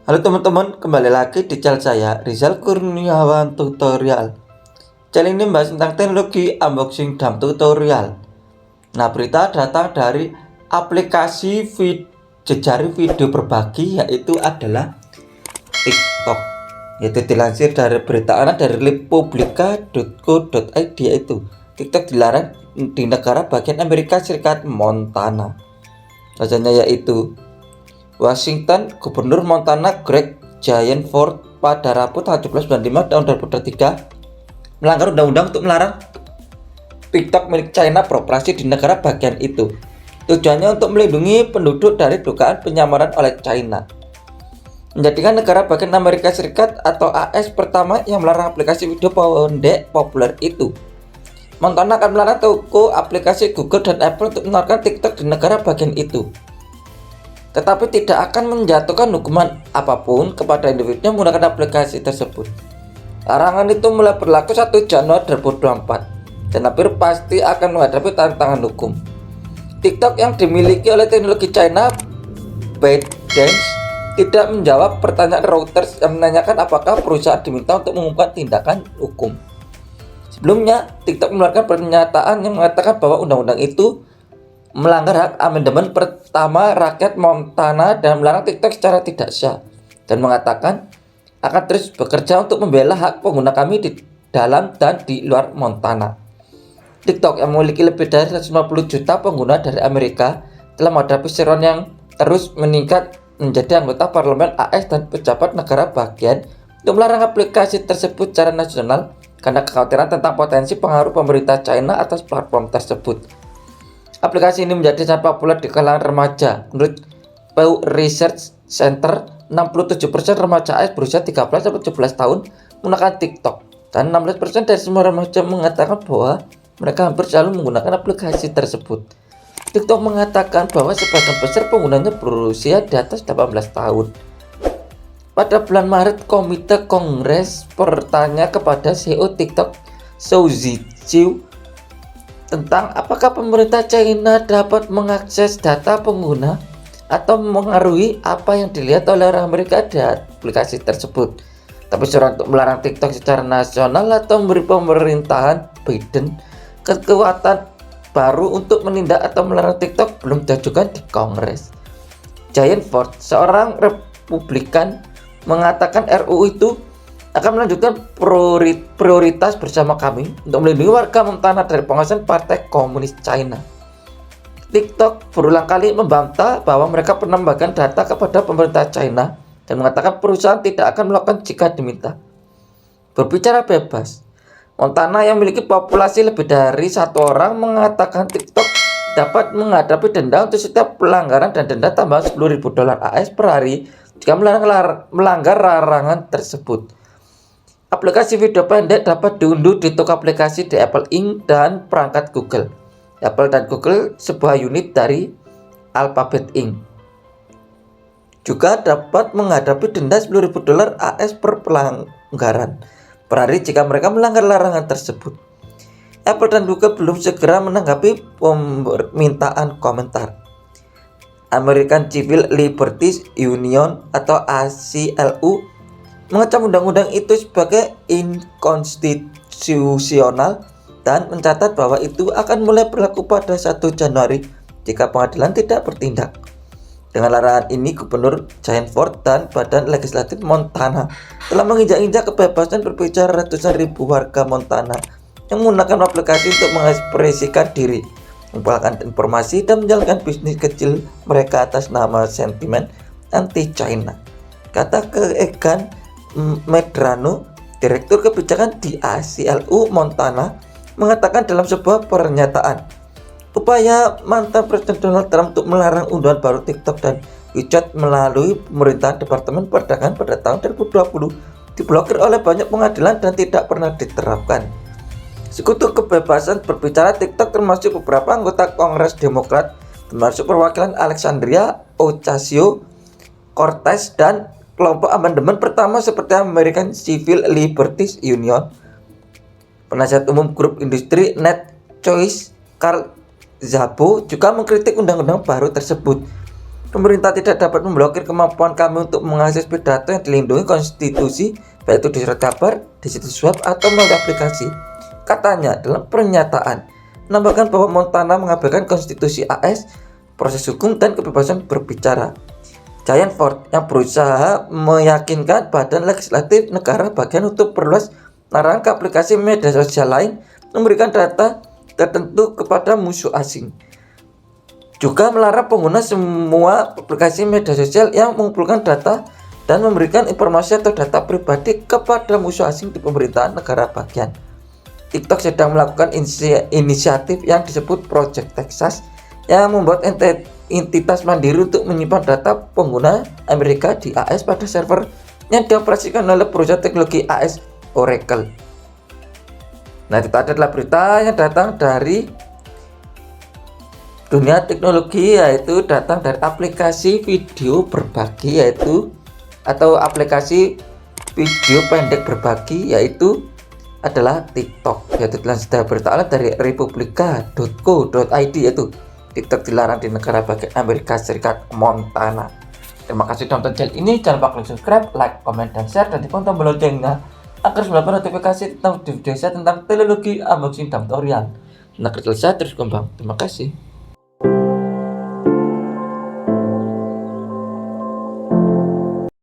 Halo teman-teman, kembali lagi di channel saya, Rizal Kurniawan Tutorial. Channel ini membahas tentang teknologi unboxing dan tutorial. Nah, berita datang dari aplikasi jejaring video berbagi, yaitu adalah TikTok. Yaitu dilansir dari berita dari republika.co.id, yaitu TikTok dilarang di negara bagian Amerika Serikat Montana. Rasanya yaitu Washington, Gubernur Montana Greg Gianforth pada Rabu tanggal 17/95 tahun 2023 melanggar undang-undang untuk melarang TikTok milik China beroperasi di negara bagian itu. Tujuannya untuk melindungi penduduk dari dugaan penyamaran oleh China. Menjadikan negara bagian Amerika Serikat atau AS pertama yang melarang aplikasi video pendek populer itu. Montana akan melarang toko aplikasi Google dan Apple untuk menawarkan TikTok di negara bagian itu, tetapi tidak akan menjatuhkan hukuman apapun kepada individu yang menggunakan aplikasi tersebut. Larangan itu mulai berlaku 1 Januari 2024 dan hampir pasti akan menghadapi tantangan hukum. TikTok yang dimiliki oleh teknologi China, ByteDance, tidak menjawab pertanyaan Reuters yang menanyakan apakah perusahaan diminta untuk mengumumkan tindakan hukum. Sebelumnya, TikTok mengeluarkan pernyataan yang mengatakan bahwa undang-undang itu melanggar hak amandemen pertama rakyat Montana dan melarang TikTok secara tidak sah, dan mengatakan akan terus bekerja untuk membela hak pengguna kami di dalam dan di luar Montana. TikTok yang memiliki lebih dari 150 juta pengguna dari Amerika telah menghadapi seruan yang terus meningkat menjadi anggota parlemen AS dan pejabat negara bagian untuk melarang aplikasi tersebut secara nasional karena kekhawatiran tentang potensi pengaruh pemerintah China atas platform tersebut. Aplikasi ini menjadi sangat populer di kalangan remaja. Menurut Pew Research Center, 67% remaja AS berusia 13-17 tahun menggunakan TikTok, dan 16% dari semua remaja mengatakan bahwa mereka hampir selalu menggunakan aplikasi tersebut. TikTok mengatakan bahwa sebagian besar penggunanya berusia di atas 18 tahun. Pada bulan Maret, Komite Kongres bertanya kepada CEO TikTok, Shou Ziqiu, tentang apakah pemerintah China dapat mengakses data pengguna atau mengaruhi apa yang dilihat oleh orang Amerika di aplikasi tersebut. Tapi seruan untuk melarang TikTok secara nasional atau memberi pemerintahan Biden kekuatan baru untuk menindak atau melarang TikTok belum diajukan di Kongres. Gianforth, seorang Republikan, mengatakan RUU itu akan melanjutkan prioritas bersama kami untuk melindungi warga Montana dari pengawasan Partai Komunis China. TikTok berulang kali membantah bahwa mereka pernah membagikan data kepada pemerintah China dan mengatakan perusahaan tidak akan melakukan jika diminta. Berbicara bebas, Montana yang memiliki populasi lebih dari 1 orang mengatakan TikTok dapat menghadapi denda untuk setiap pelanggaran dan denda tambahan $10.000 AS per hari jika melanggar larangan tersebut. Aplikasi video pendek dapat diunduh di toko aplikasi di Apple Inc. dan perangkat Google. Apple dan Google, sebuah unit dari Alphabet Inc., juga dapat menghadapi denda $10.000 AS per pelanggaran per hari jika mereka melanggar larangan tersebut. Apple dan Google belum segera menanggapi permintaan komentar. American Civil Liberties Union atau ACLU mengecam undang-undang itu sebagai inkonstitusional dan mencatat bahwa itu akan mulai berlaku pada 1 Januari jika pengadilan tidak bertindak. Dengan larangan ini, Gubernur Gianforth dan Badan Legislatif Montana telah menginjak-injak kebebasan berbicara ratusan ribu warga Montana yang menggunakan aplikasi untuk mengekspresikan diri, mengumpulkan informasi, dan menjalankan bisnis kecil mereka atas nama sentimen anti-China, kata Egan Medrano, Direktur Kebijakan di ACLU Montana, mengatakan dalam sebuah pernyataan, upaya mantan Presiden Donald Trump untuk melarang unduhan baru TikTok dan WeChat melalui pemerintahan Departemen Perdagangan pada tahun 2020 diblokir oleh banyak pengadilan dan tidak pernah diterapkan. Sekutu kebebasan berbicara TikTok termasuk beberapa anggota Kongres Demokrat, termasuk perwakilan Alexandria Ocasio-Cortez dan kelompok amandemen pertama seperti American Civil Liberties Union. Penasihat umum grup industri NetChoice, Carl Szabo, juga mengkritik undang-undang baru tersebut. Pemerintah tidak dapat memblokir kemampuan kami untuk mengakses pidato yang dilindungi konstitusi, baik itu di surat kabar, di situs web, atau melalui aplikasi. Katanya dalam pernyataan, menambahkan bahwa Montana mengabaikan konstitusi AS, proses hukum, dan kebebasan berbicara. Giant Ford yang berusaha meyakinkan badan legislatif negara bagian untuk perluas larangan ke aplikasi media sosial lain memberikan data tertentu kepada musuh asing. Juga melarang pengguna semua aplikasi media sosial yang mengumpulkan data dan memberikan informasi atau data pribadi kepada musuh asing di pemerintahan negara bagian. TikTok sedang melakukan inisiatif yang disebut Project Texas yang membuat entitas mandiri untuk menyimpan data pengguna Amerika di AS pada server yang dioperasikan oleh perusahaan teknologi AS Oracle. Nah, itu adalah berita yang datang dari dunia teknologi, yaitu datang dari aplikasi video berbagi, yaitu atau aplikasi video pendek berbagi, yaitu adalah TikTok. Yaitu sudah berita dari republika.co.id, yaitu TikTok dilarang di negara bagian Amerika Serikat Montana. Terima kasih sudah menonton channel ini. Jangan lupa klik subscribe, like, komen, dan share, dan tekan tombol loncengnya agar mendapatkan notifikasi tentang video saya tentang teknologi, unboxing, dan tutorial. Nah, kerja saya terus kembang. Terima kasih.